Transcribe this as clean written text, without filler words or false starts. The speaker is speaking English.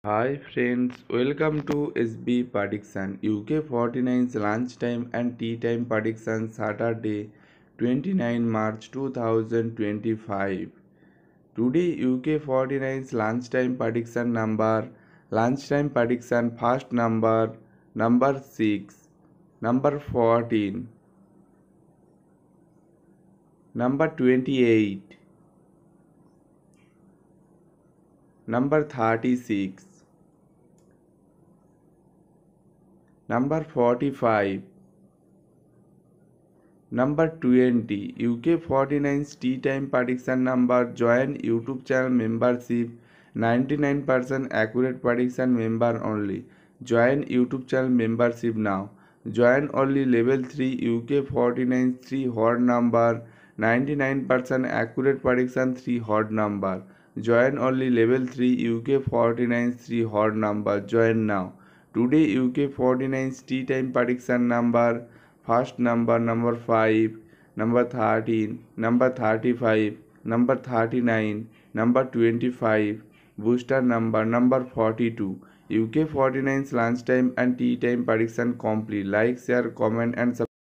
Hi friends, welcome to SB Prediction. UK 49's lunchtime and tea time prediction Saturday 29 March 2025. Today UK 49's lunchtime prediction first number 6, number 14, number 28, number 36, number 45, number 20, UK 49's tea time prediction number. Join YouTube channel membership. 99% accurate prediction member only. Join YouTube channel membership now. Join only level 3 UK 49's 3 hot number. 99% accurate prediction 3 hot number. Join only level 3 UK 49's 3 hot number. Join now. Today UK 49's tea time prediction number. First number 5, number 13, number 35, number 39, number 25, booster number 42. UK 49's lunchtime and tea time prediction complete. Like, share, comment and subscribe.